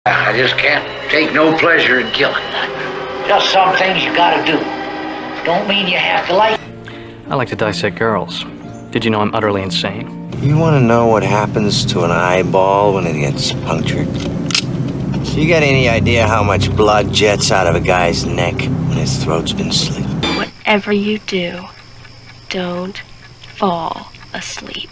I just can't take no pleasure in killing. Just some things you gotta do. Don't mean you have to like. I like to dissect girls. Did you know I'm utterly insane? You want to know what happens to an eyeball when it gets punctured? You got any idea how much blood jets out of a guy's neck when his throat's been slit? Whatever you do, don't fall asleep.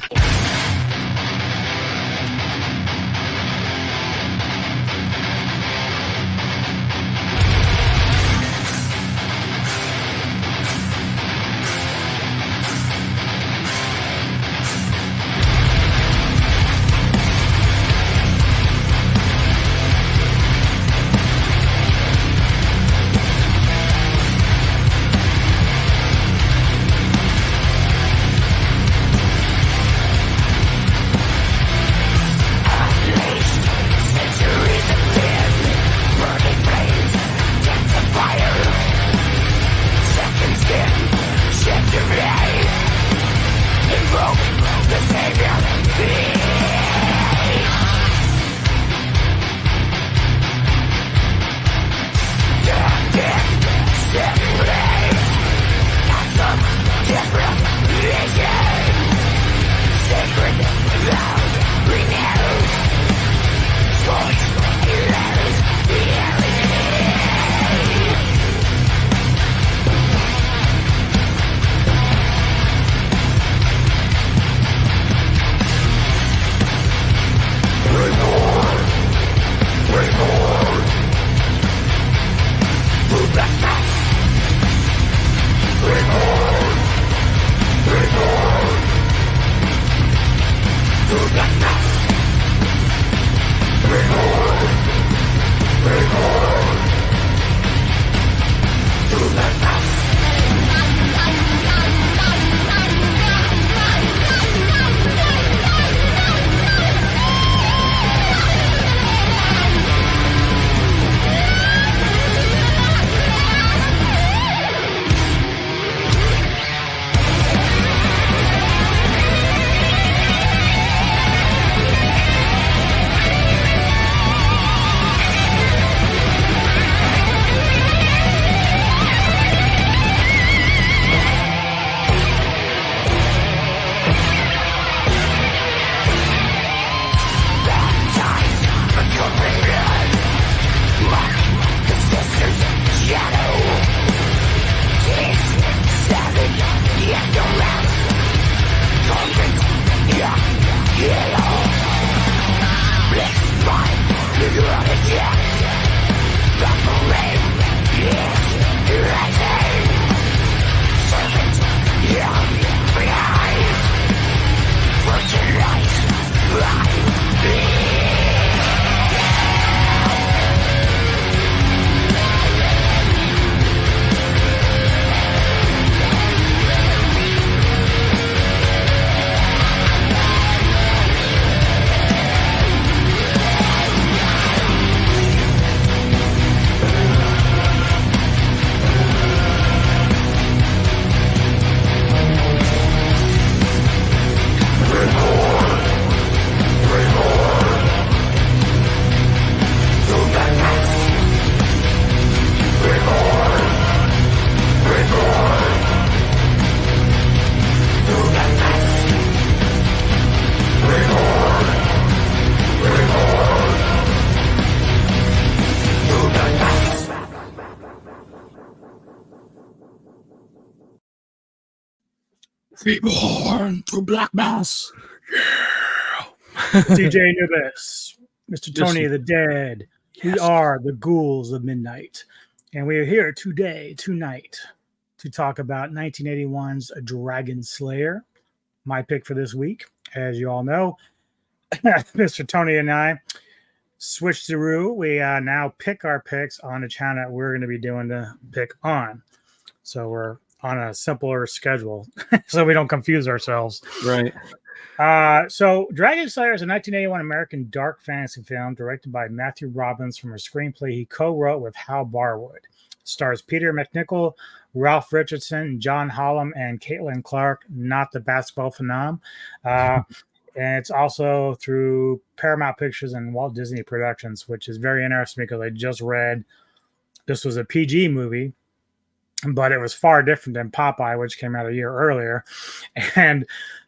Reborn through Black Mass. DJ Nubis, Mr. Tony the Dead. We are the Ghouls of Midnight. And we are here tonight, to talk about 1981's Dragonslayer. My pick for this week. As you all know, Mr. Tony and I switched the rule. We now pick our picks on the channel that we're going to be doing the pick on. So we're on a simpler schedule so we don't confuse ourselves. Right. So Dragonslayer is a 1981 American dark fantasy film directed by Matthew Robbins from a screenplay he co-wrote with Hal Barwood. Stars Peter McNichol, Ralph Richardson, John Hallam, and Caitlin Clark, not the basketball phenom. And it's also through Paramount Pictures and Walt Disney Productions, which is very interesting because I just read this was a PG movie, but it was far different than Popeye, which came out a year earlier. And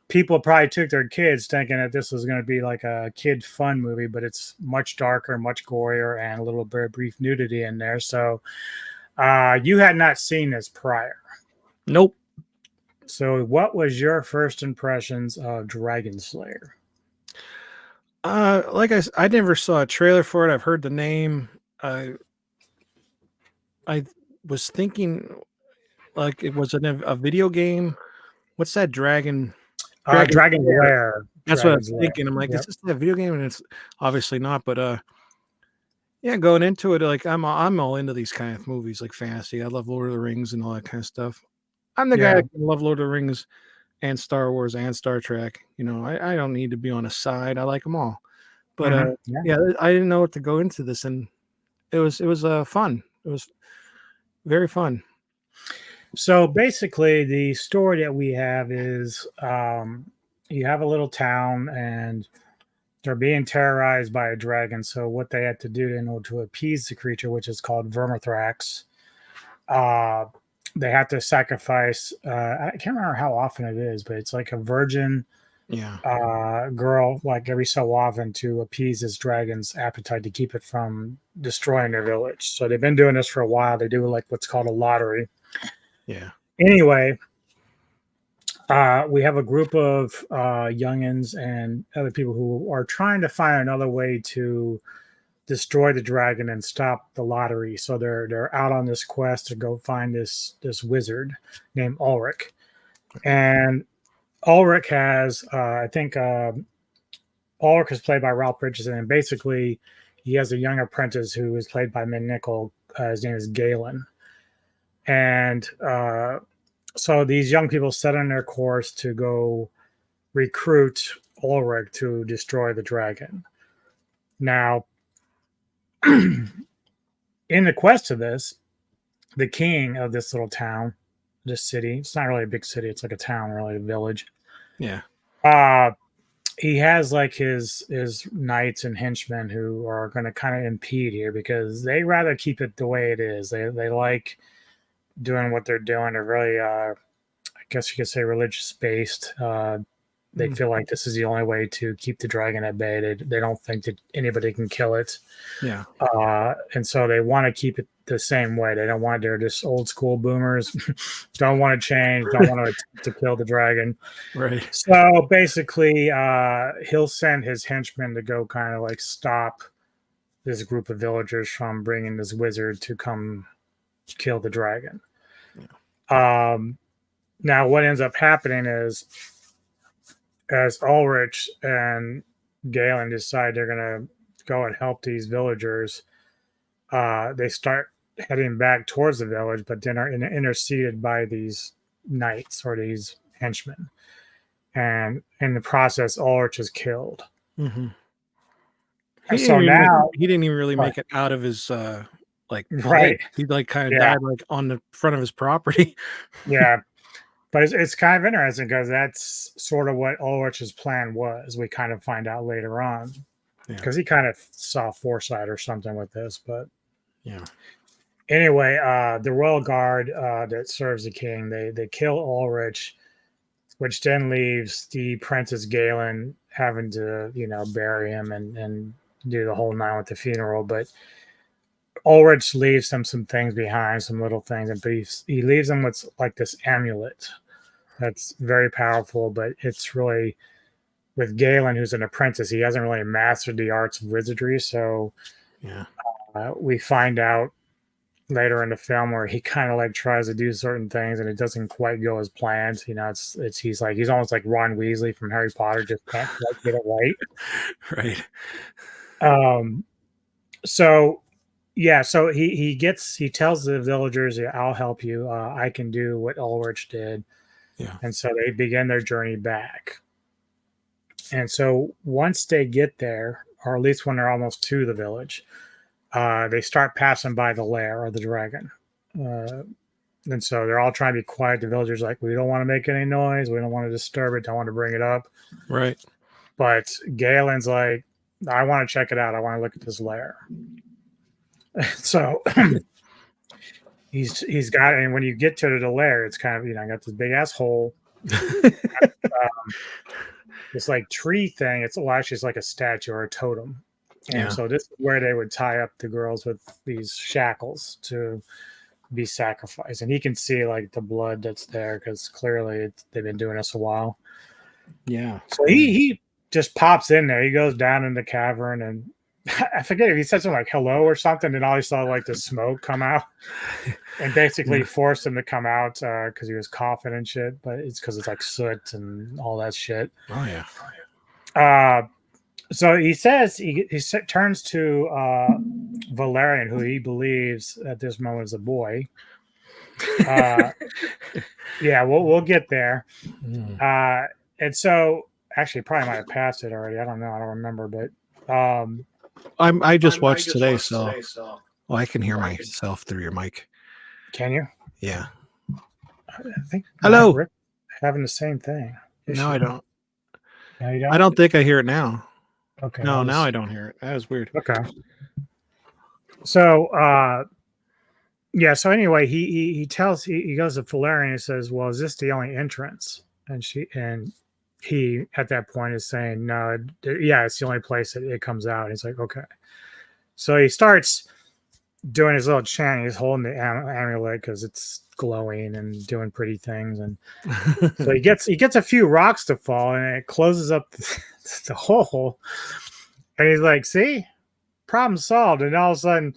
people probably took their kids thinking that this was going to be like a kid fun movie, but it's much darker, much gorier, and a little bit of brief nudity in there. So you had not seen this prior. Nope. So what was your first impressions of Dragonslayer? Like I never saw a trailer for it. I've heard the name. I was thinking like it was a video game. What's that dragon? Dragonslayer. That's what I was thinking. I'm like, is this a video game? And it's obviously not. But yeah, going into it, like I'm all into these kind of movies, like fantasy. I love Lord of the Rings and all that kind of stuff. I'm the guy that can love Lord of the Rings and Star Wars and Star Trek. You know, I don't need to be on a side. I like them all. But yeah, I didn't know what to go into this, and it was fun. It was very fun. So basically, the story that we have is you have a little town, and they're being terrorized by a dragon. So what they had to do in order to appease the creature, which is called Vermithrax, they have to sacrifice. I can't remember how often it is, but it's like a virgin girl, like every so often, to appease this dragon's appetite to keep it from destroying their village. So they've been doing this for a while. They do like what's called a lottery. Yeah. Anyway, we have a group of youngins and other people who are trying to find another way to destroy the dragon and stop the lottery. So they're out on this quest to go find this wizard named Ulrich. And Ulrich has, I think, Ulrich is played by Ralph Richardson, and basically he has a young apprentice who is played by mythical. His name is Galen. And so these young people set on their course to go recruit Ulrich to destroy the dragon. Now, in the quest of this, the king of this little town, this city, it's not really a big city, it's like a town, really, a village. Yeah. He has like his knights and henchmen who are going to kind of impede here because they rather keep it the way it is. They like doing what they're doing. They're really, I guess you could say, religious based. They feel like this is the only way to keep the dragon at bay. They don't think that anybody can kill it. Yeah. And so they want to keep it the same way. They don't want, they're just old school boomers, don't want to change, don't want to kill the dragon. Right. So basically, he'll send his henchmen to go kind of like stop this group of villagers from bringing this wizard to come kill the dragon. Yeah. Now, what ends up happening is, as Ulrich and Galen decide they're going to go and help these villagers, they start heading back towards the village, but then are interceded by these knights or these henchmen. And in the process, Ulrich is killed. Mm-hmm. So now he didn't even really make it out of his right. Place. He like kind of died like on the front of his property. Yeah. But it's kind of interesting because that's sort of what Ulrich's plan was. We kind of find out later on because he kind of saw foresight or something with this. But anyway, the royal guard that serves the king, they kill Ulrich, which then leaves the Princess Galen having to, bury him and do the whole night with the funeral. But Ulrich leaves them some things behind, some little things, and he leaves them with like this amulet that's very powerful, but it's really with Galen, who's an apprentice. He hasn't really mastered the arts of wizardry, so we find out later in the film where he kind of like tries to do certain things and it doesn't quite go as planned. He's almost like Ron Weasley from Harry Potter, just can't quite get it right. Right. So he tells the villagers, I'll help you. I can do what Ulrich did. Yeah. And so they begin their journey back. And so once they get there, or at least when they're almost to the village, they start passing by the lair of the dragon. And so they're all trying to be quiet. The villagers are like, we don't want to make any noise. We don't want to disturb it. Don't want to bring it up. Right. But Galen's like, I want to check it out. I want to look at this lair. So he's got, and when you get to the lair, it's kind of, got this big ass hole. This like tree thing. It's actually it's like a statue or a totem. And so this is where they would tie up the girls with these shackles to be sacrificed. And he can see like the blood that's there because clearly they've been doing this a while. Yeah. So he just pops in there. He goes down in the cavern, and I forget if he said something like hello or something, and all he saw like the smoke come out and basically forced him to come out because he was coughing and shit. But it's because it's like soot and all that shit. Oh yeah. So he says he turns to Valerian, who he believes at this moment is a boy. Yeah, we'll get there. And so actually probably might have passed it already. I don't know. I don't remember, but I just watched today, so I can hear myself through your mic. Can you? Yeah. I think hello. Rick having the same thing. No, I don't. No, you don't? I don't think I hear it now. Okay. No, now I don't hear it. That was weird. Okay. So yeah, so anyway, he goes to Valerian and says, well, is this the only entrance? And he at that point is saying, no, yeah, it's the only place that it comes out. And he's like, okay. So he starts doing his little chant. He's holding the amulet because it's glowing and doing pretty things. And so he gets a few rocks to fall, and it closes up the hole. And he's like, see, problem solved. And all of a sudden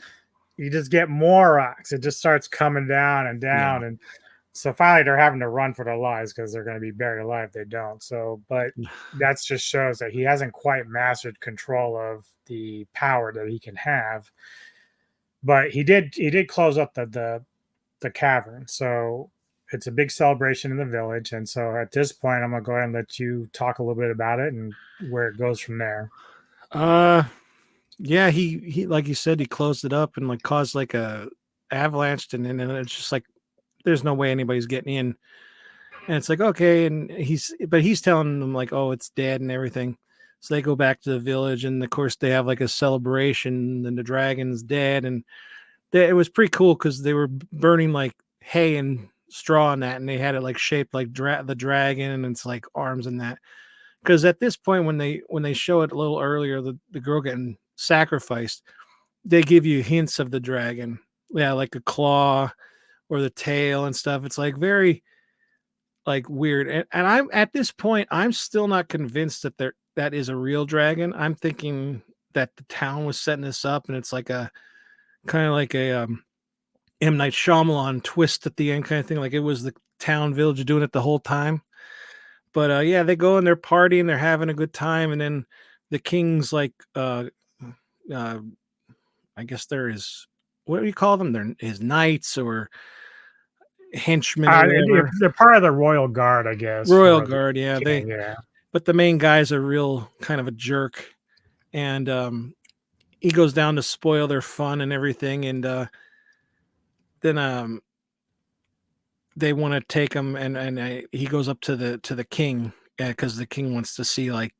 you just get more rocks. It just starts coming down and down. Yeah. And so finally they're having to run for their lives because they're going to be buried alive if they don't. So, but that just shows that he hasn't quite mastered control of the power that he can have. But he did close up the cavern. So it's a big celebration in the village. And so at this point, I'm going to go ahead and let you talk a little bit about it and where it goes from there. Yeah, he like you said, he closed it up and like caused like a avalanche, and then it's just like there's no way anybody's getting in. And it's like, okay, and he's telling them like, oh, it's dead and everything. So they go back to the village, and of course they have like a celebration, and the dragon's dead. And it was pretty cool because they were burning like hay and straw and that, and they had it like shaped like the dragon, and it's like arms and that. Because at this point, when they show it a little earlier, the girl getting sacrificed, they give you hints of the dragon. Yeah, like a claw or the tail and stuff. It's like very like weird. And I'm at this point, I'm still not convinced that that is a real dragon. I'm thinking that the town was setting this up, and it's like a kind of like a M. Night Shyamalan twist at the end kind of thing. Like it was the town village doing it the whole time. But yeah, they go and they're partying, they're having a good time, and then the king's like, I guess they're his, what do you call them? They're his knights or henchmen. Or they're part of the royal guard, I guess. Royal guard, yeah. Yeah. But the main guy's a real kind of a jerk, and he goes down to spoil their fun and everything, and then they want to take him, and he goes up to the king because the king wants to see like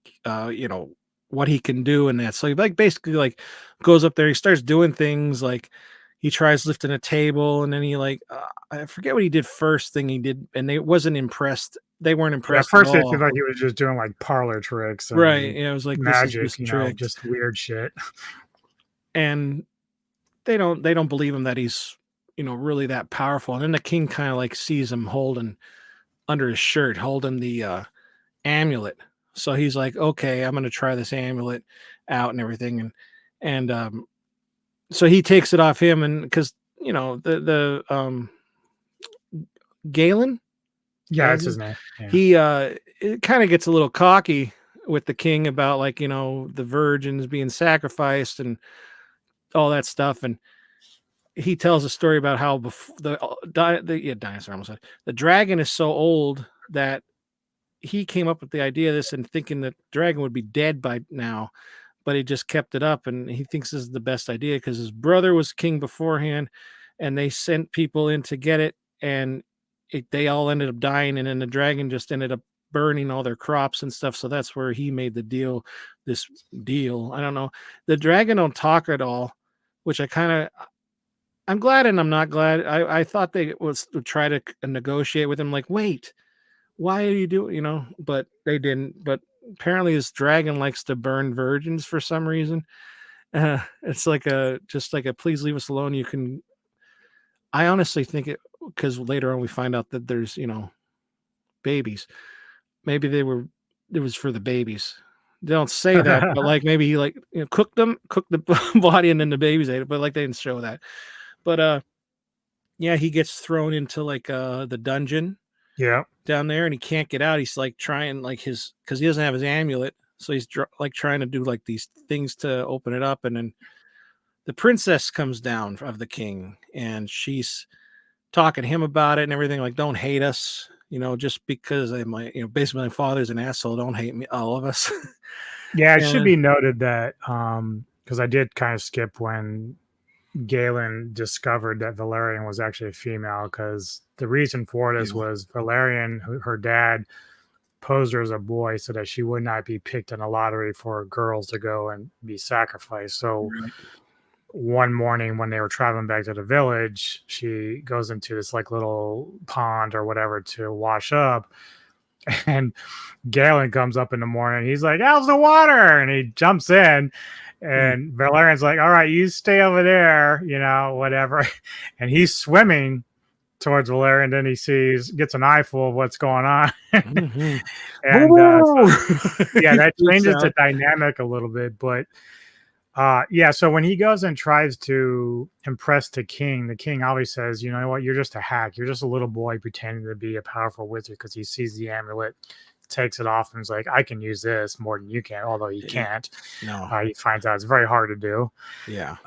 what he can do and that. So he like basically like goes up there. He starts doing things like he tries lifting a table, and then he like I forget what he did first thing he did, and they wasn't impressed. They weren't impressed. At first, it seemed like he was just doing like parlor tricks, right? Yeah, it was like magic, this trick, just weird shit. And they don't believe him that he's really that powerful. And then the king kind of like sees him holding under his shirt, holding the amulet. So he's like, okay, I'm going to try this amulet out and everything. And so he takes it off him, and because, the Galen. Yeah, that's his name. Yeah. He it kind of gets a little cocky with the king about like, the virgins being sacrificed and all that stuff. And he tells a story about how dinosaur almost said, the dragon is so old that he came up with the idea of this and thinking that dragon would be dead by now, but he just kept it up, and he thinks this is the best idea because his brother was king beforehand, and they sent people in to get it, and they all ended up dying, and then the dragon just ended up burning all their crops and stuff. So that's where he made this deal. I don't know. The dragon don't talk at all, which I'm glad and I'm not glad. I thought they would try to negotiate with him, like, wait, why are you doing, but they didn't. But apparently this dragon likes to burn virgins for some reason. It's just like a please leave us alone. I honestly think because later on we find out that there's, babies. Maybe it was for the babies. They don't say that, but like maybe he cooked the body and then the babies ate it, but like they didn't show that. But yeah, he gets thrown into the dungeon down there and he can't get out. He's like trying because he doesn't have his amulet. So he's trying to do like these things to open it up. And then the princess comes down of the king and she's talking to him about it and everything. Like, don't hate us, just because basically my father's an asshole. Don't hate me, all of us. Yeah, it should be noted that because I did kind of skip when Galen discovered that Valerian was actually a female, because the reason for this was Valerian, her dad, posed her as a boy so that she would not be picked in a lottery for girls to go and be sacrificed. So one morning when they were traveling back to the village, she goes into this little pond or whatever to wash up. And Galen comes up in the morning. He's like, how's the water? And he jumps in. And Valerian's like, all right, you stay over there, whatever. And he's swimming towards Valerian. Then he gets an eyeful of what's going on. And that changes the dynamic a little bit. But so when he goes and tries to impress the king always says, you know what, you're just a hack. You're just a little boy pretending to be a powerful wizard, because he sees the amulet, takes it off, and is like, I can use this more than you can, although he can't. No. He finds out it's very hard to do. Yeah.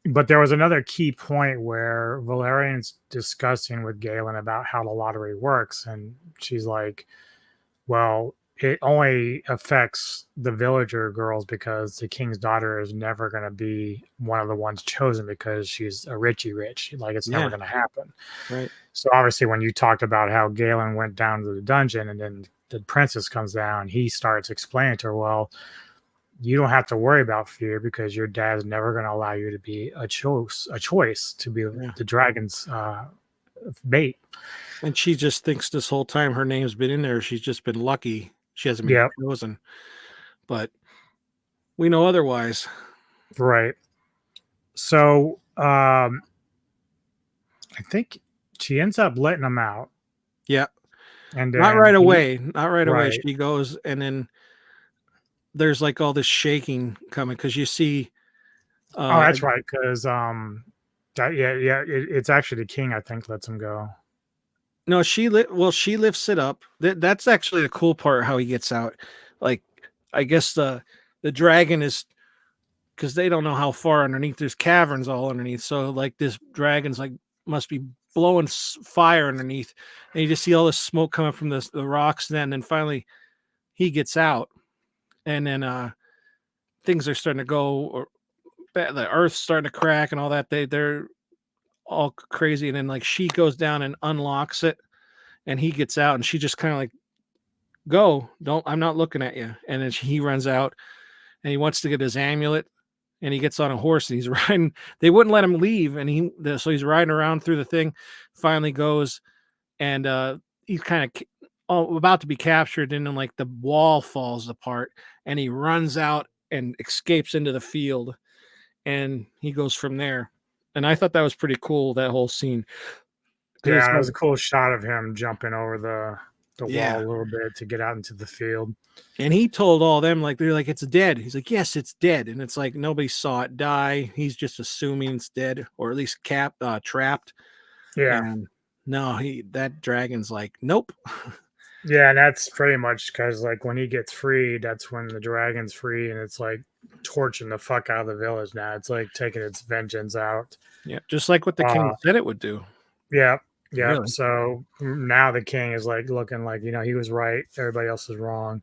But there was another key point where Valerian's discussing with Galen about how the lottery works, and she's like, well, it only affects the villager girls because the king's daughter is never going to be one of the ones chosen because she's a rich. It's never going to happen. Right. So obviously when you talked about how Galen went down to the dungeon and then the princess comes down, he starts explaining to her, well, you don't have to worry about fear because your dad's never going to allow you to be a choice to be the dragon's bait. And she just thinks this whole time her name's been in there. She's just been lucky. She hasn't been chosen, but we know otherwise. Right. So I think she ends up letting him out. Yeah. And not right away. Not right away. She goes, and then there's all this shaking coming because you see. Oh, that's right. Because it's actually the king, I think, lets him go. No, she lifts it up. That's actually the cool part, how he gets out. I guess the dragon is, because they don't know how far underneath. There's caverns all underneath. So this dragon's must be blowing fire underneath. And you just see all this smoke coming from the rocks. And then finally he gets out. And then things are starting to go, the earth's starting to crack and all that. They're all crazy. And then she goes down and unlocks it. And he gets out, and she just kind of go, I'm not looking at you. And then he runs out, and he wants to get his amulet, and he gets on a horse, and he's riding. They wouldn't let him leave, and so he's riding around through the thing. Finally goes, and he's kind of about to be captured, and then the wall falls apart, and he runs out and escapes into the field, and he goes from there. And I thought that was pretty cool, that whole scene. Yeah, it was a cool shot of him jumping over the wall a little bit to get out into the field. And he told all them, they're like, it's dead. He's like, yes, it's dead. And it's nobody saw it die. He's just assuming it's dead, or at least trapped. Yeah. And no, that dragon's nope. Yeah, and that's pretty much because when he gets freed, that's when the dragon's free, and it's torching the fuck out of the village now. It's taking its vengeance out. Yeah, just like what the king said it would do. Yeah. Yeah. Really? So now the king is looking he was right. Everybody else is wrong.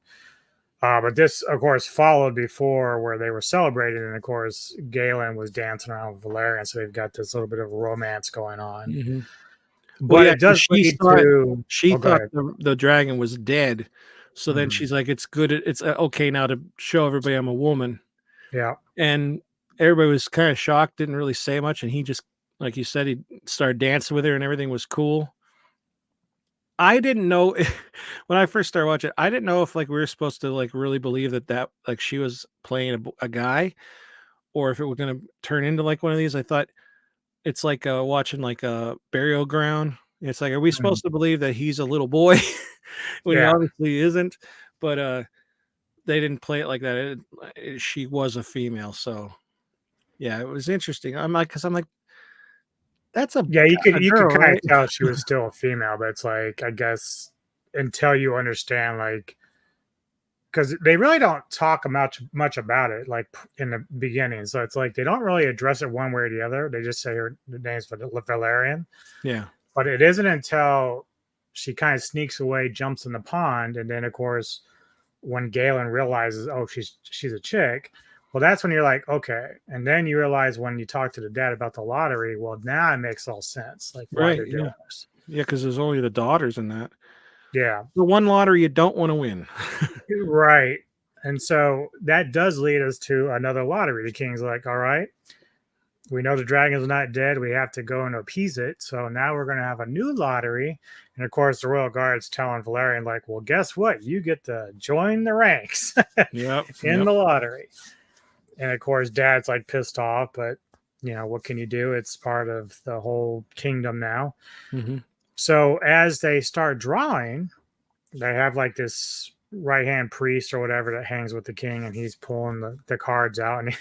But this, of course, followed before where they were celebrating. And of course, Galen was dancing around with Valerian. So they've got this little bit of romance going on. Mm-hmm. But it does lead to. She Oh, go thought ahead. the dragon was dead. So then she's like, it's good. It's okay now to show everybody I'm a woman. Yeah. And everybody was kind of shocked, didn't really say much. And he just, like you said, he started dancing with her and everything was cool. I didn't know when I first started watching, I didn't know if like we were supposed to like really believe that like she was playing a guy or if it was going to turn into like one of these. I thought it's like watching like a burial ground. It's like, are we supposed to believe that he's a little boy when he obviously isn't? But they didn't play it like that. She was a female. So yeah, it was interesting. I'm like, that's a Yeah, you could girl, kind right? of tell she was still a female, but it's like, I guess until you understand, like, because they really don't talk much about it, like in the beginning. So it's like they don't really address it one way or the other. They just say the name's Valerian. Yeah. But it isn't until she kind of sneaks away, jumps in the pond, and then of course, when Galen realizes, oh, she's a chick. Well, that's when you're like, okay. And then you realize when you talk to the dad about the lottery, well, now it makes all sense. Like why they're doing this. Yeah, because there's only the daughters in that. Yeah. The one lottery you don't want to win. Right. And so that does lead us to another lottery. The king's like, all right, we know the dragon's not dead. We have to go and appease it. So now we're going to have a new lottery. And of course, the royal guard's telling Valerian, like, well, guess what? You get to join the ranks in the lottery. And of course, dad's like pissed off, but you know, what can you do? It's part of the whole kingdom now. Mm-hmm. So as they start drawing, they have like this right-hand priest or whatever that hangs with the king, and he's pulling the cards out, and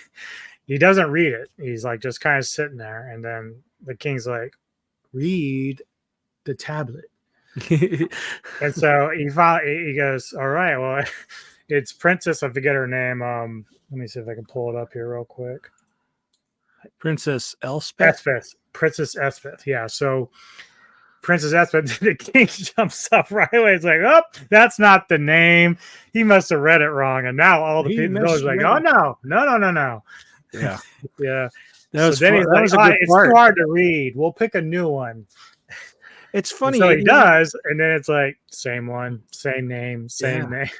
he doesn't read it. He's like just kind of sitting there, and then the king's like, read the tablet. And so he goes, all right, well, it's Princess, I forget her name. Let me see if I can pull it up here real quick. Princess Elspeth? Princess Elspeth. Yeah. So Princess Elspeth, the king jumps up right away. It's like, oh, that's not the name. He must have read it wrong. And now all the people are like, oh, no. Yeah. Yeah. That so then he's like, oh, it's too hard to read. We'll pick a new one. It's funny. And so he does. And then it's like, same one, same name, same name.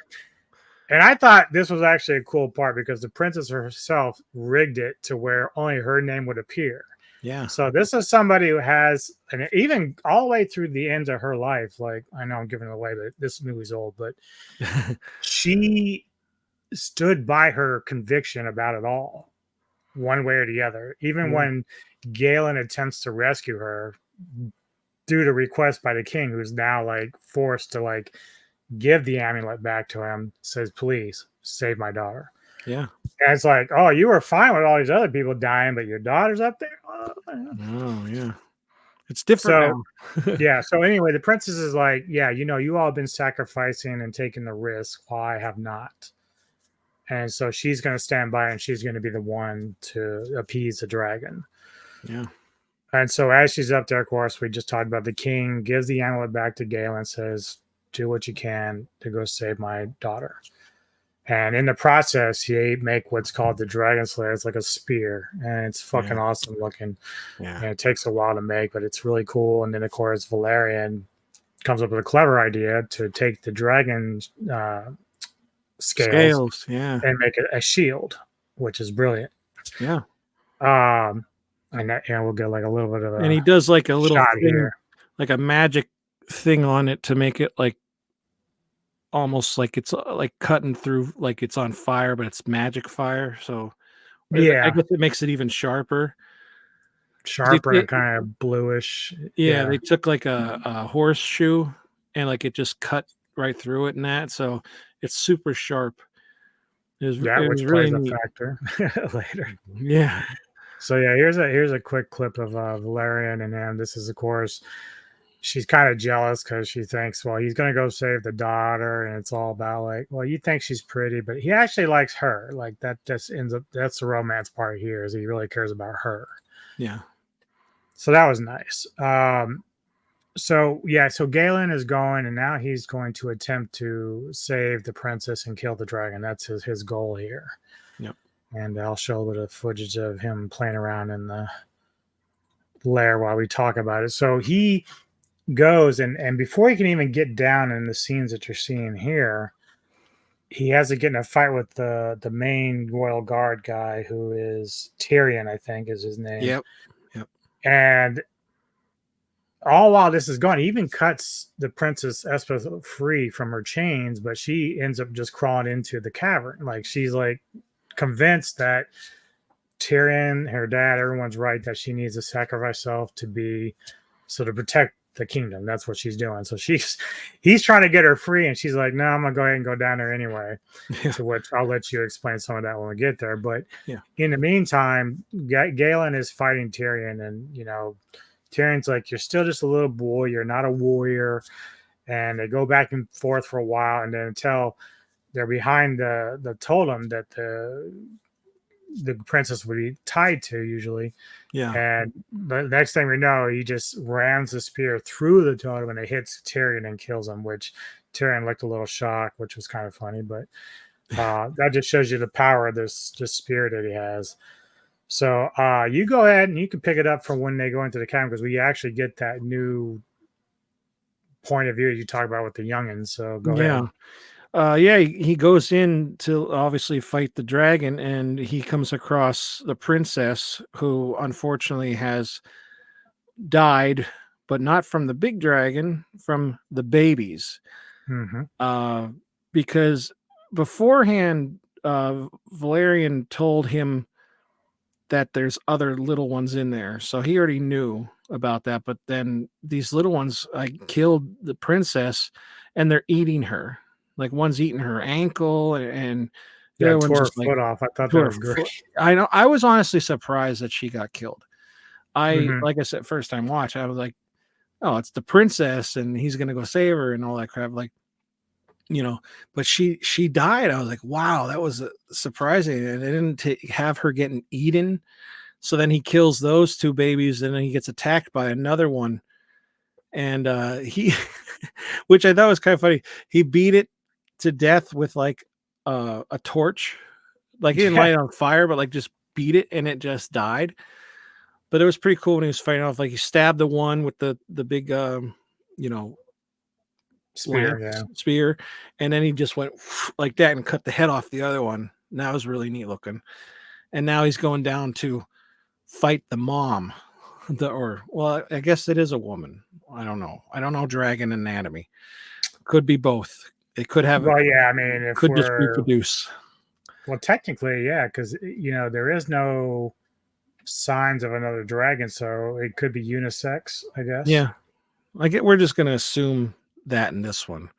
And I thought this was actually a cool part because the princess herself rigged it to where only her name would appear. Yeah. So this is somebody who has, and even all the way through the end of her life, like, I know I'm giving it away, but this movie's old, but she stood by her conviction about it all, one way or the other. Even when Galen attempts to rescue her due to request by the king, who's now like forced to like give the amulet back to him, says, please save my daughter. Yeah. And it's like, oh, you were fine with all these other people dying, but your daughter's up there? Oh, yeah. It's different now. Yeah. So anyway, the princess is like, yeah, you know, you all have been sacrificing and taking the risk while I have not. And so she's going to stand by and she's going to be the one to appease the dragon. Yeah. And so as she's up there, of course, we just talked about the king gives the amulet back to Galen, says, do what you can to go save my daughter. And in the process, he make what's called the Dragonslayer. It's like a spear, and it's fucking awesome looking. Yeah. And it takes a while to make, but it's really cool. And then, of course, Valerian comes up with a clever idea to take the dragon scales and make it a shield, which is brilliant. Yeah. And that, we'll get like a little bit of a and he does like a little shot thing, here, like a magic thing on it to make it like almost like it's like cutting through, like it's on fire, but it's magic fire. So I guess it makes it even sharper and kind of bluish. Yeah, they took like a horseshoe and like it just cut right through it and that. So it's super sharp. Which plays really a factor later. Yeah. So yeah, here's a quick clip of Valerian and him. This is, of course, she's kind of jealous because she thinks, well, he's gonna go save the daughter, and it's all about like, well, you think she's pretty, but he actually likes her. Like that just ends up, that's the romance part here, is he really cares about her. Yeah. So that was nice. So Galen is going, and now he's going to attempt to save the princess and kill the dragon. That's his goal here. Yep. And I'll show a little footage of him playing around in the lair while we talk about it. So he goes and before he can even get down in the scenes that you're seeing here, he has to get in a fight with the main royal guard guy who is Tyrion, I think is his name. Yep. Yep. And all while this is going, he even cuts the Princess Espa free from her chains, but she ends up just crawling into the cavern. Like she's like convinced that Tyrion, her dad, everyone's right that she needs to sacrifice herself to protect the kingdom. That's what she's doing. So he's trying to get her free, and she's like, "No, I'm gonna go ahead and go down there anyway." Yeah. To which I'll let you explain some of that when we get there. But Yeah. in the meantime, Galen is fighting Tyrion, and Tyrion's like, "You're still just a little boy. You're not a warrior." And they go back and forth for a while, and then until they're behind the totem that the princess would be tied to usually. Yeah. And the next thing we know, he just rams the spear through the totem and it hits Tyrion and kills him, which Tyrion looked a little shocked, which was kind of funny. But that just shows you the power of this spear that he has. So you go ahead and you can pick it up from when they go into the camp, because we actually get that new point of view you talk about with the youngins. So go ahead. He goes in to obviously fight the dragon, and he comes across the princess, who unfortunately has died, but not from the big dragon, from the babies. Mm-hmm. Because beforehand, Valerian told him that there's other little ones in there, so he already knew about that. But then these little ones killed the princess, and they're eating her. Like one's eating her ankle, and the other one's tore her just foot off. I thought that was great. I know. I was honestly surprised that she got killed. Mm-hmm. Like I said, first time watch, I was like, "Oh, it's the princess, and he's gonna go save her and all that crap." Like, but she died. I was like, "Wow, that was surprising." And they didn't have her getting eaten. So then he kills those two babies, and then he gets attacked by another one, and he, which I thought was kind of funny. He beat it to death with like a torch. Like he didn't light it on fire, but like just beat it and it just died. But it was pretty cool when he was fighting off. Like he stabbed the one with the big spear, and then he just went like that and cut the head off the other one. And that was really neat looking. And now he's going down to fight the mom. I guess it is a woman. I don't know dragon anatomy. Could be both. It could have. Well, yeah, I mean, if could just reproduce. Well, technically, yeah, because there is no signs of another dragon, so it could be unisex, I guess. Yeah, we're just gonna assume that in this one.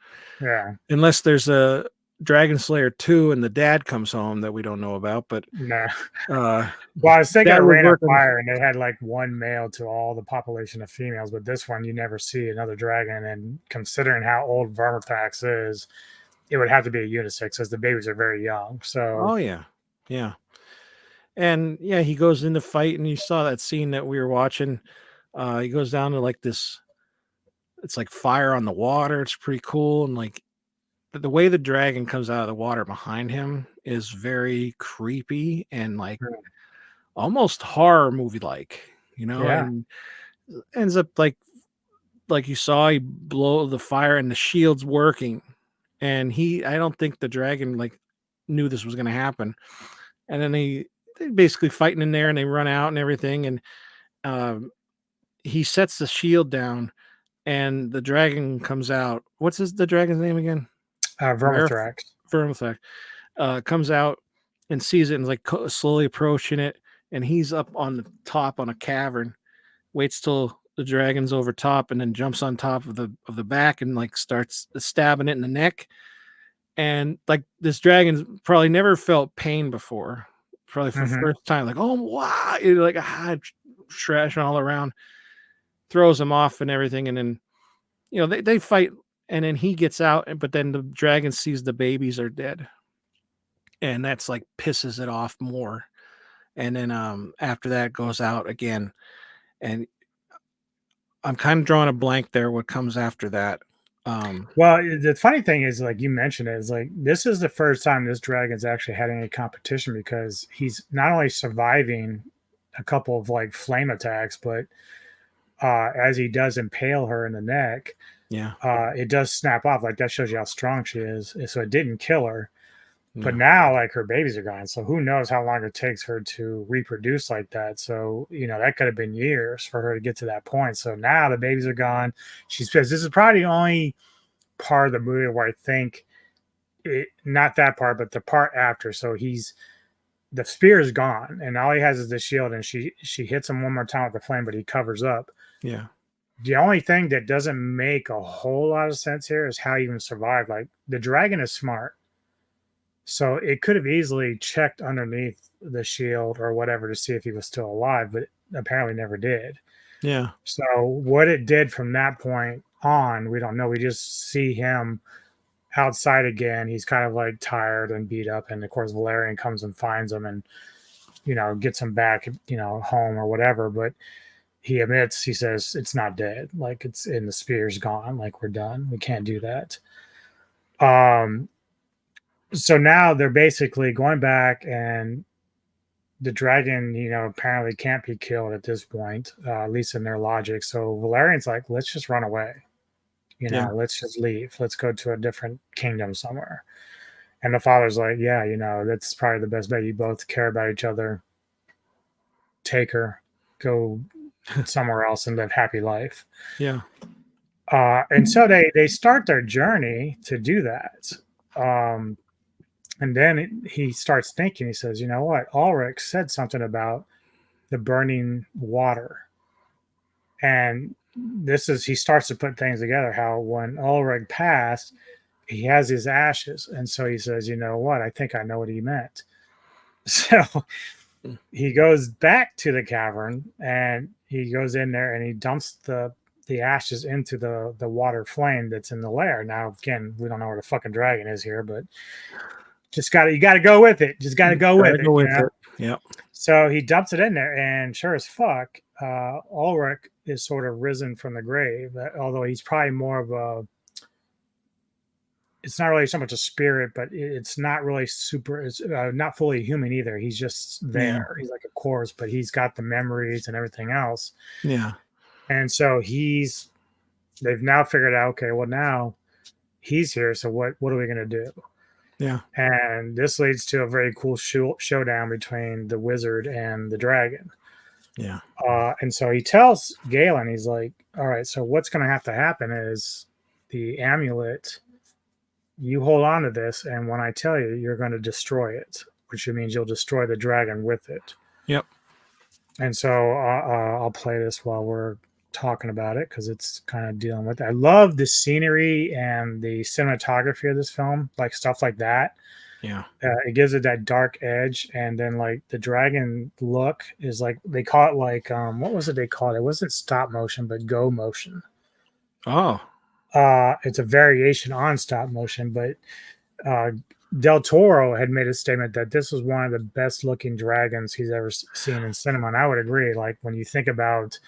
Yeah, unless there's a Dragonslayer 2 and the dad comes home that we don't know about, but no. Well, I was thinking of Rain of Fire, and they had like one male to all the population of females, but this one you never see another dragon. And considering how old Vermithrax is, it would have to be a unisex because the babies are very young. So, yeah, and yeah, he goes in the fight, and you saw that scene that we were watching. He goes down to like this. It's like fire on the water. It's pretty cool, and like. The way the dragon comes out of the water behind him is very creepy and like almost horror movie like, and ends up like you saw, he blow the fire and the shield's working, and I don't think the dragon like knew this was going to happen, and then they basically fighting in there, and they run out and everything, and he sets the shield down, and the dragon comes out. What's the dragon's name again? Vermithrax. Comes out and sees it and is like slowly approaching it, and he's up on the top on a cavern, waits till the dragon's over top, and then jumps on top of the back and like starts stabbing it in the neck. And like this dragon's probably never felt pain before, probably for the first time, like, oh wow, like trash all around, throws him off and everything, and then they fight. And then he gets out, but then the dragon sees the babies are dead. And that's like pisses it off more. And then after that goes out again. And I'm kind of drawing a blank there what comes after that. Well, the funny thing is, like you mentioned, is like this is the first time this dragon's actually had any competition, because he's not only surviving a couple of like flame attacks, but as he does impale her in the neck, Yeah. it does snap off. Like that shows you how strong she is. So it didn't kill her. But No. now, like, her babies are gone. So who knows how long it takes her to reproduce like that. So, that could have been years for her to get to that point. So now the babies are gone. She's pissed. This is probably the only part of the movie where I think not that part, but the part after. So the spear is gone and all he has is the shield, and she hits him one more time with the flame, but he covers up. Yeah. The only thing that doesn't make a whole lot of sense here is how he even survived. Like, the dragon is smart. So it could have easily checked underneath the shield or whatever to see if he was still alive, but apparently never did. Yeah. So what it did from that point on, we don't know. We just see him outside again. He's kind of like tired and beat up. And of course, Valerian comes and finds him and, gets him back, home or whatever. But he says, it's not dead. Like, it's in, the spear's gone. Like, we're done. We can't do that. So now they're basically going back, and the dragon, apparently can't be killed at this point, at least in their logic. So Valerian's like, let's just run away. Let's just leave. Let's go to a different kingdom somewhere. And the father's like, yeah, that's probably the best bet. You both care about each other. Take her, go somewhere else and live happy life. Yeah. And so they start their journey to do that. And then he starts thinking, he says, you know what? Ulrich said something about the burning water. And he starts to put things together, how when Ulrich passed, he has his ashes. And so he says, you know what? I think I know what he meant. So he goes back to the cavern and he goes in there and he dumps the ashes into the water flame that's in the lair. Now, again, we don't know where the fucking dragon is here, but you got to go with it. Just got to go with it. Yep. So he dumps it in there, and sure as fuck, Ulrich is sort of risen from the grave. Although he's probably more of it's not really so much a spirit, but it's not really it's not fully human either. He's just there. Yeah. He's like a corpse, but he's got the memories and everything else. Yeah. And so they've now figured out, okay, well, now he's here. So what are we going to do? Yeah. And this leads to a very cool showdown between the wizard and the dragon. Yeah. And so he tells Galen, he's like, all right, so what's going to have to happen is the amulet, you hold on to this, and when I tell you, you're going to destroy it, which means you'll destroy the dragon with it. Yep. And so I'll play this while we're talking about it, because it's kind of dealing with it. I love the scenery and the cinematography of this film, like stuff like that. Yeah. It gives it that dark edge, and then like the dragon look is like, they call it like what was it they called it? It wasn't stop motion, but go motion. Oh. It's a variation on stop motion, but Del Toro had made a statement that this was one of the best looking dragons he's ever seen in cinema, and I would agree. Like, when you think about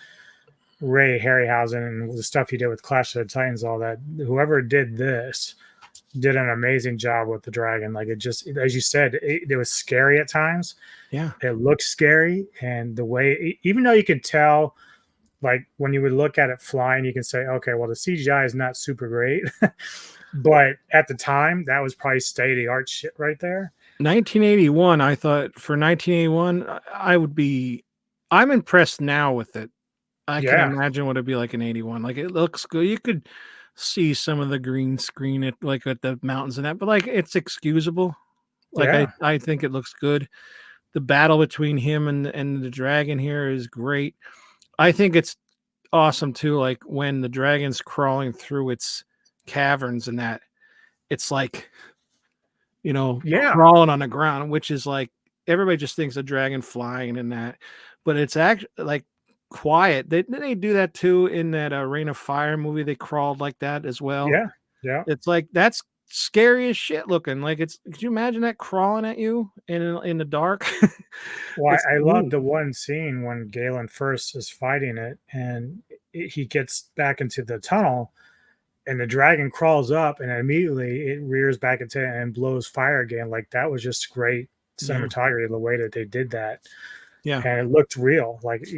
Ray Harryhausen and the stuff he did with Clash of the Titans, all that, whoever did this did an amazing job with the dragon. Like, it just, as you said, it was scary at times. Yeah. It looked scary. And the way, even though you could tell, like, when you would look at it flying, you can say, okay, well, the CGI is not super great. But at the time, that was probably state-of-the-art shit right there. 1981, I thought for 1981, I'm impressed now with it. I can imagine what it'd be like in 81. Like, it looks good. You could see some of the green screen at the mountains and that, but like, it's excusable. Like, I think it looks good. The battle between him and the dragon here is great. I think it's awesome too. Like, when the dragon's crawling through its caverns and that, it's like, crawling on the ground, which is like, everybody just thinks a dragon flying and that, but it's actually like quiet. They do that too in that Reign of Fire movie. They crawled like that as well. Yeah. It's like, that's scary as shit looking. Like, could you imagine that crawling at you in the dark? Well, I love the one scene when Galen first is fighting it, and he gets back into the tunnel, and the dragon crawls up, and immediately it rears back its head and blows fire again. Like, that was just great cinematography, the way that they did that. Yeah. and it looked real. Like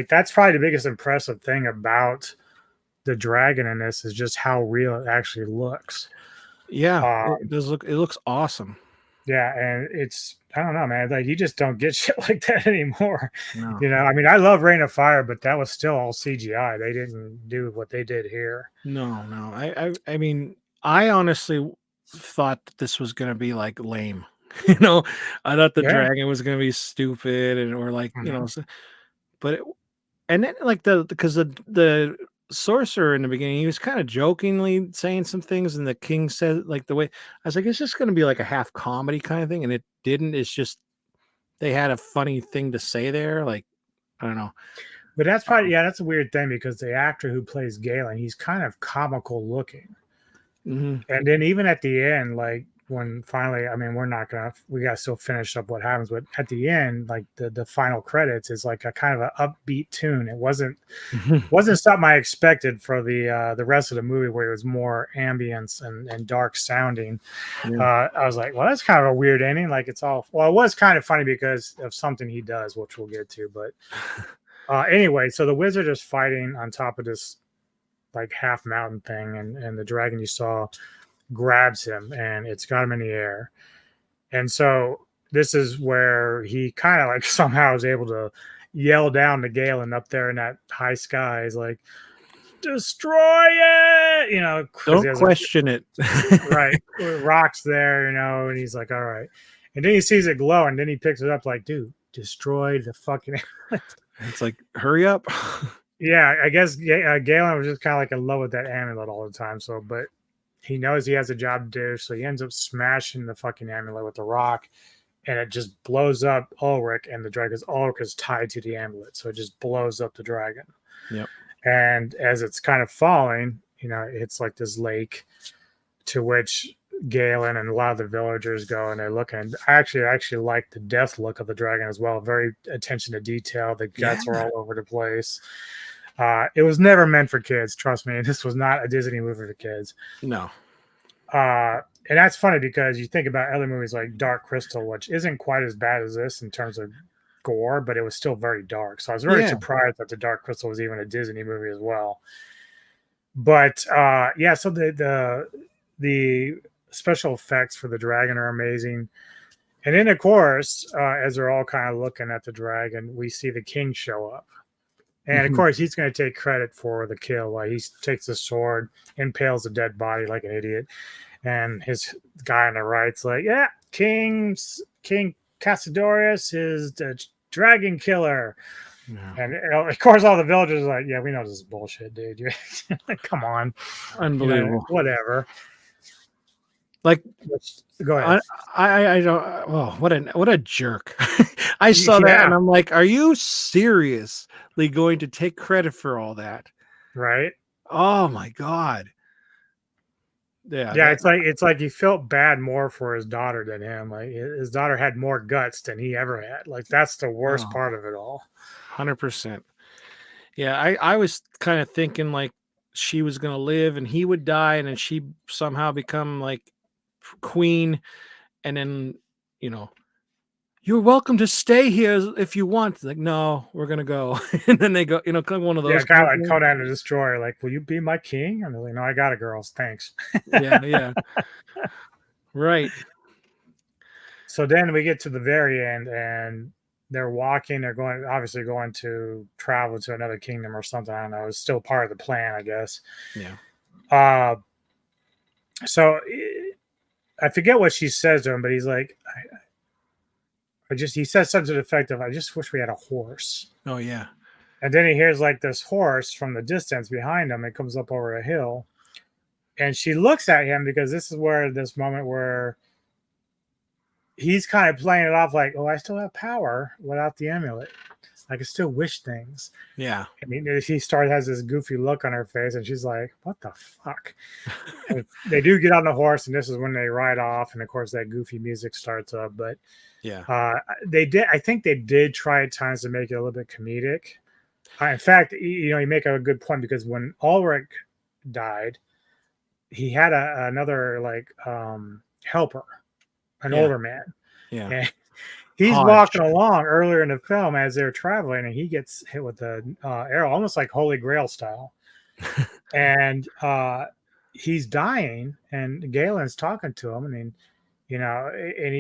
that's probably the biggest impressive thing about the dragon in this is just how real it actually looks. Yeah, it does look. It looks awesome. Yeah, and it's I don't know, man. Like you just don't get shit like that anymore. No. You know, I mean, I love Rain of Fire, but that was still all CGI. They didn't do what they did here. No, no. I mean, I honestly thought that this was gonna be like lame. You know, I thought the Yeah. dragon was gonna be stupid and or like you know, Mhm. but and then like because the sorcerer in the beginning, he was kind of jokingly saying some things, and the king said like the way I was like, it's just gonna be like a half comedy kind of thing, and it didn't. It's just they had a funny thing to say there, like I don't know. But that's probably that's a weird thing because the actor who plays Galen, he's kind of comical looking. Mhm. And then even at the end, like when finally, I mean, we got to still finish up what happens, but at the end, like the final credits is like a kind of an upbeat tune. It wasn't something I expected for the rest of the movie where it was more ambience and dark sounding. Yeah. I was like, well, that's kind of a weird ending. Like it's all well, it was kind of funny because of something he does, which we'll get to. But anyway, so the wizard is fighting on top of this like half mountain thing, and the dragon you saw grabs him and it's got him in the air. And so this is where he kind of like somehow is able to yell down to Galen up there in that high sky. He's like, destroy it, you know. Don't question it. Right. Rock's there, you know, and he's like, all right. And then he sees it glow, and then he picks it up like, dude, destroy the fucking. It's like, hurry up. Yeah, I guess Galen was just kind of like in love with that amulet all the time. So, but he knows he has a job to do, so he ends up smashing the fucking amulet with the rock, and it just blows up Ulrich, and the dragon's Ulrich is tied to the amulet, so it just blows up the dragon. Yep. And as it's kind of falling, you know, it's like this lake to which Galen and a lot of the villagers go and they're looking. I actually like the death look of the dragon as well. Very attention to detail. The guts are all over the place. It was never meant for kids. Trust me. This was not a Disney movie for kids. No. And that's funny because you think about other movies like Dark Crystal, which isn't quite as bad as this in terms of gore, but it was still very dark. So I was very surprised that the Dark Crystal was even a Disney movie as well. But so the special effects for the dragon are amazing. And then, of course, as they're all kind of looking at the dragon, we see the king show up. And, of course, he's going to take credit for the kill. Like he takes the sword, impales the dead body like an idiot. And his guy on the right's like, yeah, King Cassidorius is the dragon killer. Yeah. And of course, all the villagers are like, yeah, we know this is bullshit, dude. Come on. Unbelievable. You know, whatever. Like, go ahead. I don't. Oh, what a jerk! I saw that and I'm like, are you seriously going to take credit for all that? Right. Oh my god. Yeah. It's like he felt bad more for his daughter than him. Like his daughter had more guts than he ever had. Like that's the worst part of it all. 100%. Yeah, I was kind of thinking like she was gonna live and he would die, and then she somehow become like queen, and then you know, you're welcome to stay here if you want. Like, no, we're gonna go. And then they go, you know, kind of one of those. Yeah, kind of like Conan the Destroyer. Like, will you be my king? I'm like, no, I got it, girls. Thanks. Yeah. Right. So then we get to the very end, and they're walking. They're obviously going to travel to another kingdom or something. I don't know. It's still part of the plan, I guess. Yeah. So I forget what she says to him, but he's like, he says something to the effect of, I just wish we had a horse. Oh, yeah. And then he hears like this horse from the distance behind him. It comes up over a hill. And she looks at him because this is where this moment where he's kind of playing it off like, oh, I still have power without the amulet. I can still wish things. Yeah. I mean, she has this goofy look on her face, and she's like, what the fuck? And they do get on the horse, and this is when they ride off. And of course, that goofy music starts up. But yeah, I think they did try at times to make it a little bit comedic. In fact, you make a good point because when Ulrich died, he had another like helper, an older man. Yeah. He's Hodge. walking along earlier in the film as they're traveling, and he gets hit with an arrow, almost like Holy Grail style. And he's dying, and Galen's talking to him, and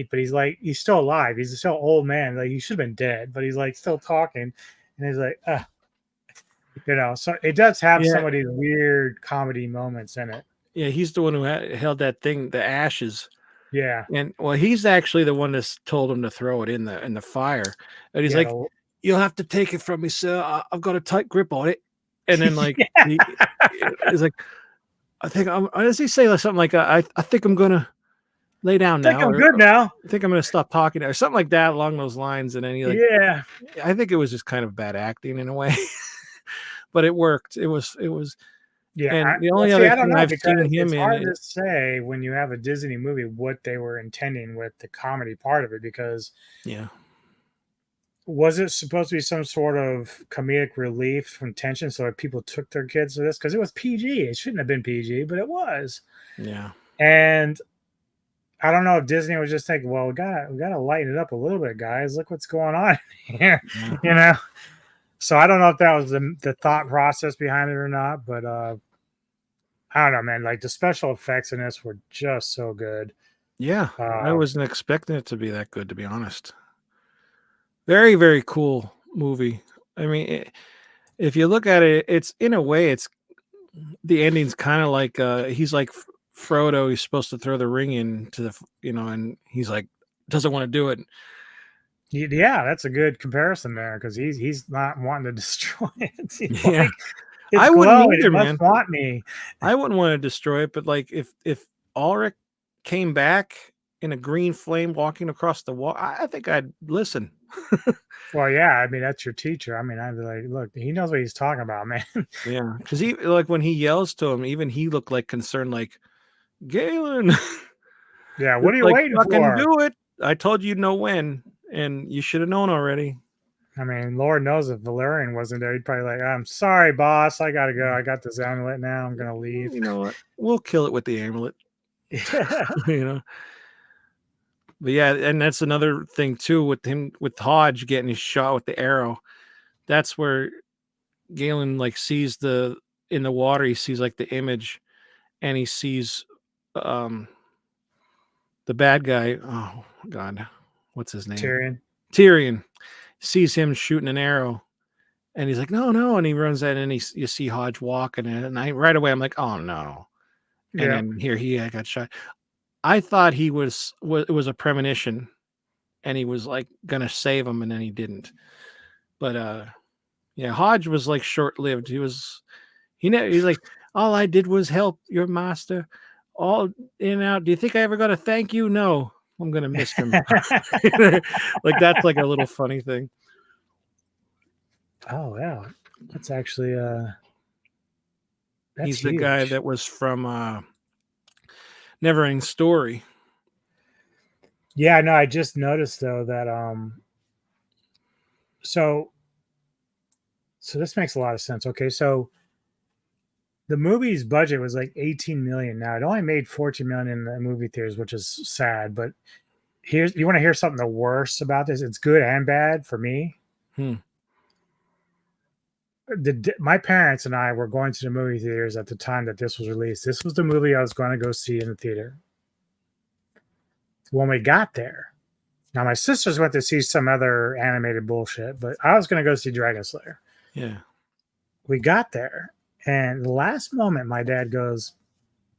but he's like, he's still alive. He's still old man. Like, he should have been dead, but he's like still talking, and he's like, So it does have some of these weird comedy moments in it. Yeah, he's the one who held that thing, the ashes. Yeah, and he's actually the one that's told him to throw it in the fire, and he's like, "You'll have to take it from me, sir. I've got a tight grip on it." And then like he's like, "I think I'm." Does he say something like, "I think I'm gonna lay down now. I think I'm good now. I think I'm gonna stop talking," or something like that along those lines. And then he I think it was just kind of bad acting in a way, but it worked. It was. Yeah, and the only other thing I've seen him it's in, hard to say when you have a Disney movie what they were intending with the comedy part of it, because was it supposed to be some sort of comedic relief from tension so that people took their kids to this? Because it was PG. It shouldn't have been PG, but it was. Yeah. And I don't know if Disney was just thinking, well, we gotta lighten it up a little bit, guys. Look what's going on here. Yeah. So I don't know if that was the thought process behind it or not, but I don't know, man. Like, the special effects in this were just so good. Yeah, I wasn't expecting it to be that good, to be honest. Very, very cool movie. I mean, if you look at it, it's in a way, it's the ending's kind of like he's like Frodo. He's supposed to throw the ring into the, and he's like doesn't want to do it. Yeah, that's a good comparison there, because he's not wanting to destroy it. Yeah, I wouldn't either, man. Want me? I wouldn't want to destroy it, but like if Ulrich came back in a green flame walking across the wall, I think I'd listen. Well, yeah, I mean, that's your teacher. I mean, I'd be like, look, he knows what he's talking about, man. Yeah, because he, like, when he yells to him, even he looked like concerned, like, Galen. Yeah, what are you waiting for? Fucking do it. I told you know when, and you should have known already. I mean, Lord knows if Valerian wasn't there, he'd probably like, I'm sorry, boss, I gotta go. I got this amulet now. I'm gonna leave. You know what? We'll kill it with the amulet. Yeah. But yeah, and that's another thing too with him, with Hodge getting his shot with the arrow. That's where Galen like sees in the water, he sees like the image, and he sees the bad guy. Oh God, what's his name? Tyrion sees him shooting an arrow, and he's like, no, and he runs out, and you see Hodge walking, and right away I'm like, oh no, and then here he got shot. I thought it was a premonition, and he was like gonna save him, and then he didn't. But yeah, Hodge was like short-lived. He's like, all I did was help your master all in and out. Do you think I ever got to thank you? No, I'm gonna miss him. Like, that's like a little funny thing. Oh yeah, that's actually he's huge. The guy that was from Neverending Story. Yeah, no, I just noticed though that so this makes a lot of sense. Okay, so the movie's budget was like 18 million. Now it only made 14 million in the movie theaters, which is sad. But you want to hear something the worst about this? It's good and bad for me. My parents and I were going to the movie theaters at the time that this was released. This was the movie I was going to go see in the theater. When we got there, now my sisters went to see some other animated bullshit, but I was going to go see Dragonslayer. Yeah. We got there, and the last moment, my dad goes,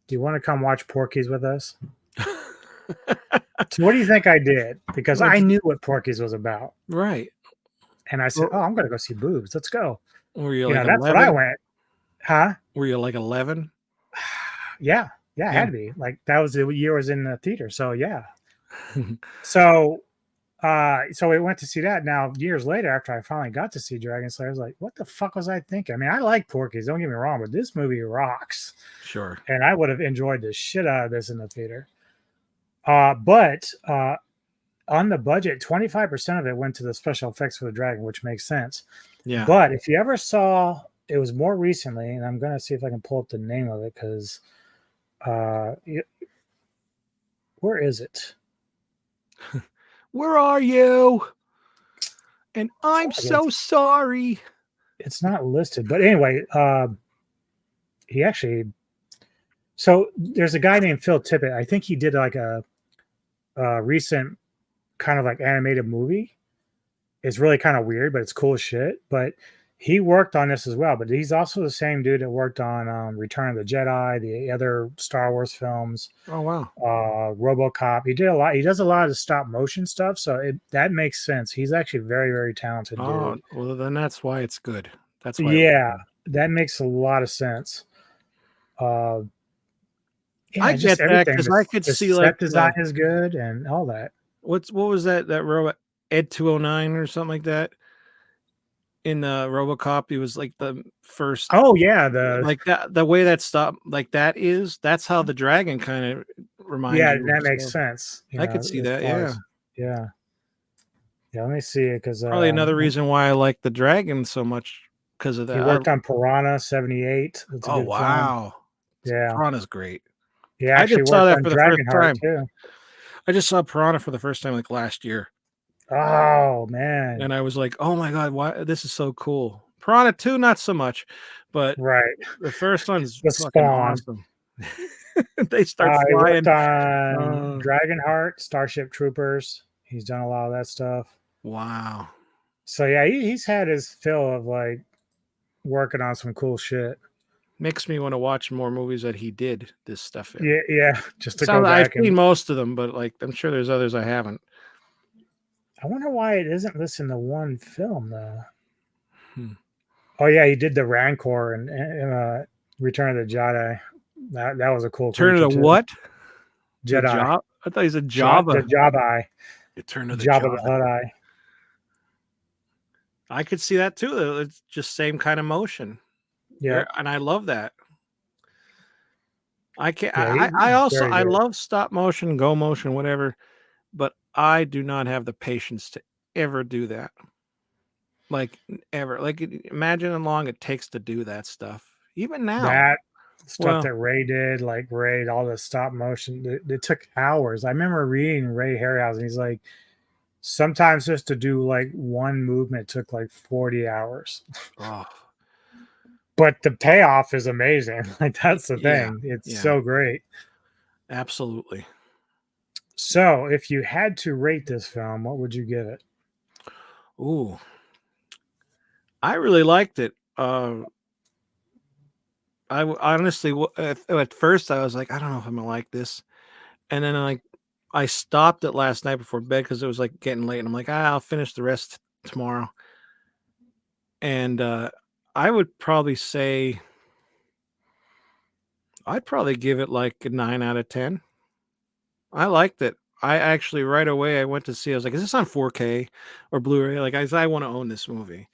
"Do you want to come watch Porky's with us?" So what do you think I did? Because I knew what Porky's was about. Right. And I said, I'm going to go see boobs. Let's go. Were you like 11? That's what I went. Huh? Were you like 11? Yeah. Yeah, it had to be. Like, that was the year I was in the theater. So, yeah. So we went to see that. Now, years later, after I finally got to see Dragonslayer, I was like, what the fuck was I thinking? I mean, I like Porky's, don't get me wrong, but this movie rocks. Sure. And I would have enjoyed the shit out of this in the theater. But on the budget, 25% of it went to the special effects for the dragon, which makes sense. Yeah. But if you ever saw, it was more recently, and I'm going to see if I can pull up the name of it, because where is it? Where are you? And I'm so sorry. It's not listed, but anyway, he actually. So there's a guy named Phil Tippett. I think he did like a recent kind of like animated movie. It's really kind of weird, but it's cool as shit. But he worked on this as well. But he's also the same dude that worked on Return of the Jedi, the other Star Wars films. Oh wow. RoboCop. He did a lot. He does a lot of stop motion stuff, so that makes sense. He's actually very, very talented. Oh, dude. well, then that's why it's good. That's why. Yeah, that makes a lot of sense. Yeah, I get that because I could see like set design is good and all that. What was that robot Ed 209 or something like that? In the RoboCop, he was like the first. Oh yeah, like that the way that stop like that is. That's how the dragon kind of reminds. Yeah, you that makes sense. I could see that. Yeah. Let me see it because probably another reason why I like the dragon so much because of that. He worked on Piranha 78. Oh wow, yeah, Piranha's great. Yeah, I just saw that for the first time too. I just saw Piranha for the first time like last year. Oh man! And I was like, "Oh my god, why this is so cool." Piranha 2, not so much, but the first one's the fucking awesome. They start flying. He worked on Dragonheart, Starship Troopers. He's done a lot of that stuff. Wow. So yeah, he's had his fill of like working on some cool shit. Makes me want to watch more movies that he did this stuff in. Yeah. Just to go back. I've seen most of them, but like I'm sure there's others I haven't. I wonder why it isn't listed in the one film though. Oh yeah, he did the Rancor and Return of the Jedi. That was a cool. Return of the what? Jedi. I thought he said Jabba. The Jabba. Return of the Jabba the Hutt. I could see that too. Though. It's just same kind of motion. Yeah, and I love that. I can't. Yeah, I love stop motion, go motion, whatever, but I do not have the patience to ever do that. Like ever. Like imagine how long it takes to do that stuff. Even now, that stuff that Ray did, like Ray, all the stop motion, it took hours. I remember reading Ray Harryhausen. He's like, sometimes just to do like one movement took like 40 hours. Oh. But the payoff is amazing. Like that's the thing. It's so great. Absolutely. So if you had to rate this film, what would you give it? Ooh. I really liked it. I honestly, at first I was like, I don't know if I'm gonna like this. And then I stopped it last night before bed because it was like getting late. And I'm like, I'll finish the rest tomorrow. And I would probably say I'd probably give it like a 9 out of 10. I liked it. I actually right away I went to see. I was like, "Is this on 4K or Blu-ray?" Like I want to own this movie.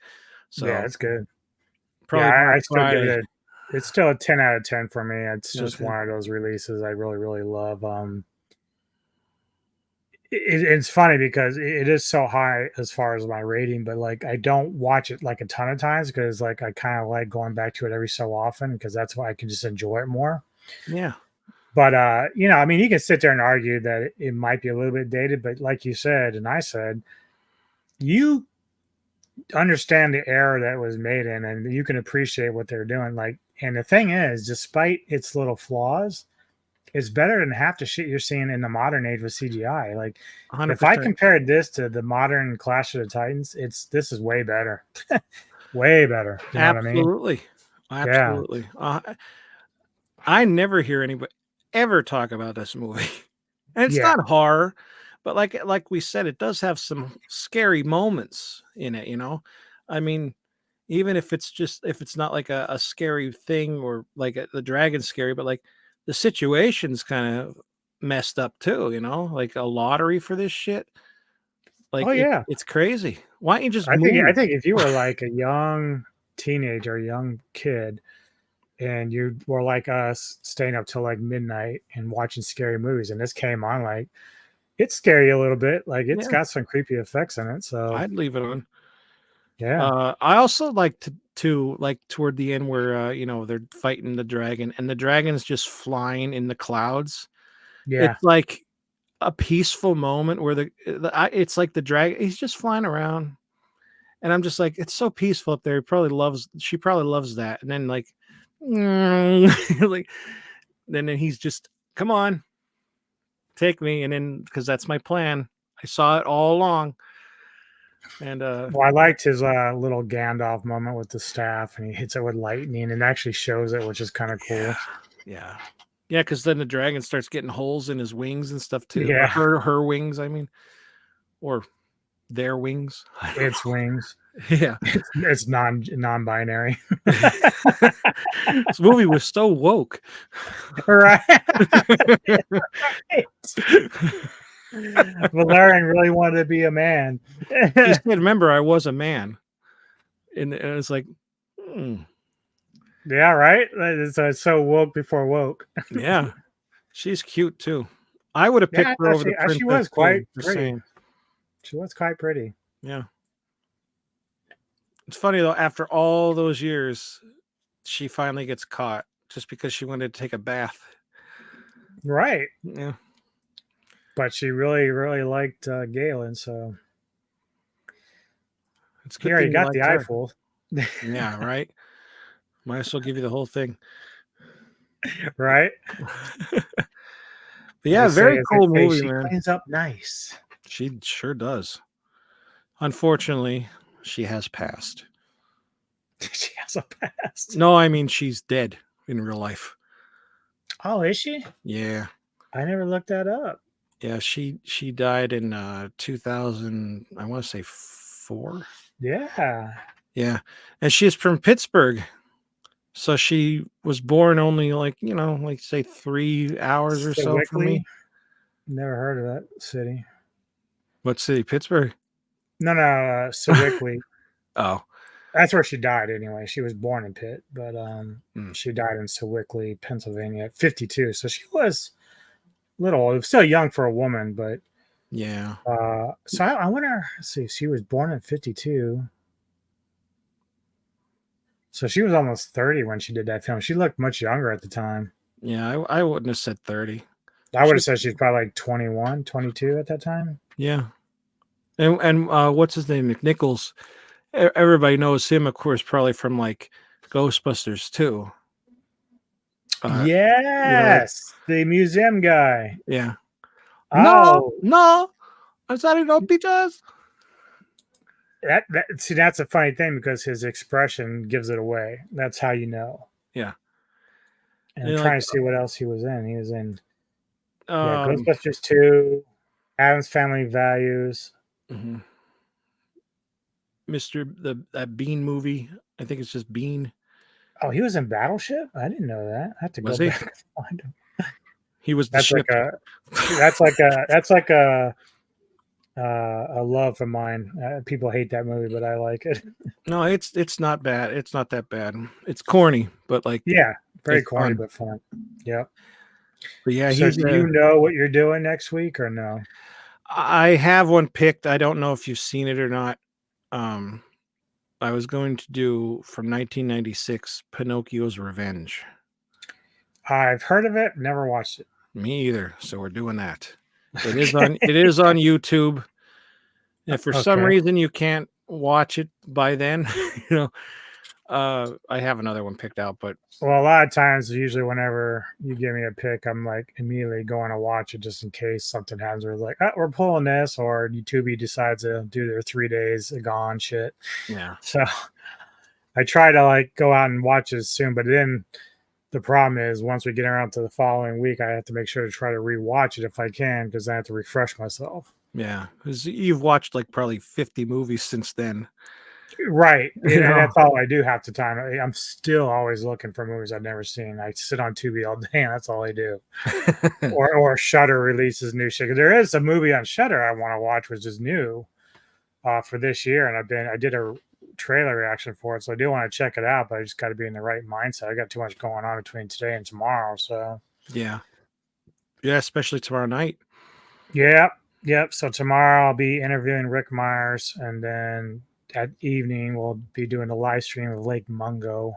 So yeah, it's good. Probably I still give it. It's still a 10 out of 10 for me. It's just one of those releases I really, really love. It's funny because it is so high as far as my rating, but like I don't watch it like a ton of times because like I kind of like going back to it every so often because that's why I can just enjoy it more. Yeah. But I mean, you can sit there and argue that it might be a little bit dated, but like you said, and I said, you understand the era that was made in, and you can appreciate what they're doing. Like, and the thing is, despite its little flaws, it's better than half the shit you're seeing in the modern age with CGI. Like 100%. If I compared this to the modern Clash of the Titans, this is way better. Way better. You know Absolutely. what I mean? Absolutely. Yeah. I never hear anybody ever talk about this movie. And it's not horror, but like we said, it does have some scary moments in it, you know? I mean, even if it's not like a scary thing or like the dragon's scary, but like the situation's kind of messed up too, you know, like a lottery for this shit. Like, it's crazy. Why don't you just move? I think if you were like a young teenager, a young kid, and you were like us staying up till like midnight and watching scary movies, and this came on, like it's scary a little bit. Like it's got some creepy effects in it. So I'd leave it on. Yeah. I also like to like toward the end where they're fighting the dragon and the dragon's just flying in the clouds. Yeah. It's like a peaceful moment where it's like the dragon, he's just flying around, and I'm just like, it's so peaceful up there. She probably loves that. And then like, like, then he's just, come on, take me. And then, because that's my plan. I saw it all along. And well, I liked his little Gandalf moment with the staff, and he hits it with lightning, and actually shows it, which is kind of cool. Yeah, because then the dragon starts getting holes in his wings and stuff too. Yeah, Or her wings, I mean, or their wings. Its wings. Yeah, it's non-binary. This movie was so woke. Right. Valerian really wanted to be a man. He said, remember, I was a man. And it's like, yeah, right? It's so woke before woke. Yeah. She's cute too. I would have picked her over the princess. She was quite pretty. Saying. She was quite pretty. Yeah. It's funny though, after all those years, she finally gets caught just because she wanted to take a bath. Right. Yeah. But she really, really liked Galen, so it's good. He already got the eyeful. Yeah, right. Might as well give you the whole thing. Right. But yeah, very cool movie, she man. cleans up nice. She sure does. Unfortunately, she has passed. She has a past. No, I mean she's dead in real life. Oh, is she? Yeah. I never looked that up. Yeah, she died in 2000, I want to say 4. Yeah. Yeah. And she's from Pittsburgh. So she was born only like say 3 hours or so from me. Never heard of that city. What city? Pittsburgh? No, Sewickley. Oh. That's where she died anyway. She was born in Pitt, but she died in Sewickley, Pennsylvania at 52. So she was little, still young for a woman, but yeah. So I wonder, let's see, she was born in 52. So she was almost 30 when she did that film. She looked much younger at the time. Yeah, I wouldn't have said 30. I would have said she's probably like 21, 22 at that time. Yeah. And what's his name? McNichols. Everybody knows him, of course, probably from like Ghostbusters too. Yes, the museum guy. Yeah. Oh. No, I'm sorry, no pictures. See, that's a funny thing because his expression gives it away. That's how you know. Yeah. And I'm trying to see what else he was in. He was in Ghostbusters 2, Addams Family Values. Mm-hmm. That Bean movie. I think it's just Bean. Oh, he was in Battleship? I didn't know that. I have to go back and find him. He was the ship. That's like a love of mine. People hate that movie, but I like it. No, it's not bad. It's not that bad. It's corny, but like very corny, but fun. Yep. But yeah, so do you know what you're doing next week or no? I have one picked. I don't know if you've seen it or not. I was going to do from 1996 Pinocchio's Revenge. I've heard of it, never watched it. Me either. So we're doing that. It is on YouTube. If for some reason you can't watch it by then, I have another one picked out, but a lot of times, usually whenever you give me a pick, I'm like immediately going to watch it just in case something happens. Or like, we're pulling this, or YouTube decides to do their 3 days gone shit. Yeah. So I try to like go out and watch it soon, but then the problem is once we get around to the following week, I have to make sure to try to rewatch it if I can, because I have to refresh myself. Yeah, because you've watched like probably 50 movies since then. Right. And that's all I do half the time. I'm still always looking for movies I've never seen. I sit on Tubi all day and that's all I do. or Shudder releases new shit. There is a movie on Shudder I want to watch, which is new for this year. And I did a trailer reaction for it. So I do want to check it out, but I just got to be in the right mindset. I got too much going on between today and tomorrow. So yeah, especially tomorrow night. Yep. So tomorrow I'll be interviewing Rick Myers, and then that evening we'll be doing a live stream of Lake Mungo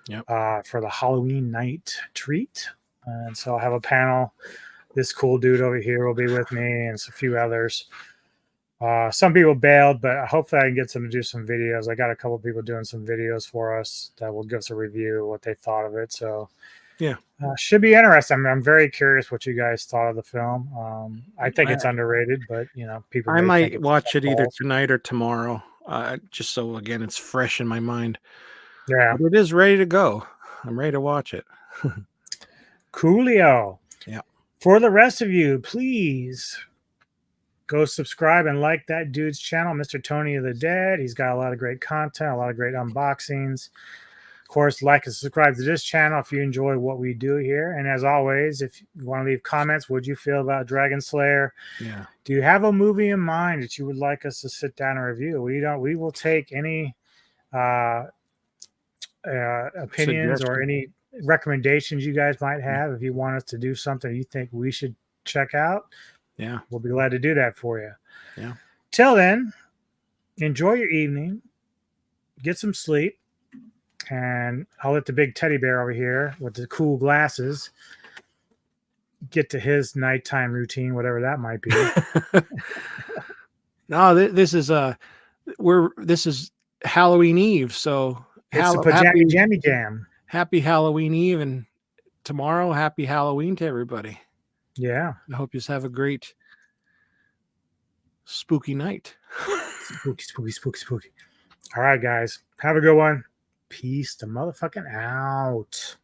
for the Halloween night treat. And so I'll have a panel This cool dude over here will be with me, and a few others. Some people bailed, but hopefully I can get them to do some videos. I got a couple people doing some videos for us that will give us a review of what they thought of it. So yeah, should be interesting. I'm very curious what you guys thought of the film. I think it's underrated, but people. I may might think it's watch it either false. tonight or tomorrow, just so again it's fresh in my mind. Yeah, but it is ready to go. I'm ready to watch it. Coolio. Yeah. For the rest of you, please go subscribe and like that dude's channel, Mr. Tony of the Dead. He's got a lot of great content, a lot of great unboxings. Of course, like and subscribe to this channel if you enjoy what we do here. And as always, if you want to leave comments, what do you feel about Dragonslayer? Yeah. Do you have a movie in mind that you would like us to sit down and review? We will take any opinions or any recommendations you guys might have. If you want us to do something you think we should check out, yeah, we'll be glad to do that for you. Yeah. Till then, enjoy your evening, get some sleep, and I'll let the big teddy bear over here with the cool glasses get to his nighttime routine, whatever that might be. No, this is Halloween Eve, so it's the pajama jammy jam. Happy Halloween Eve, and tomorrow, happy Halloween to everybody. Yeah. I hope you have a great spooky night. Spooky. All right, guys. Have a good one. Peace the motherfucking out.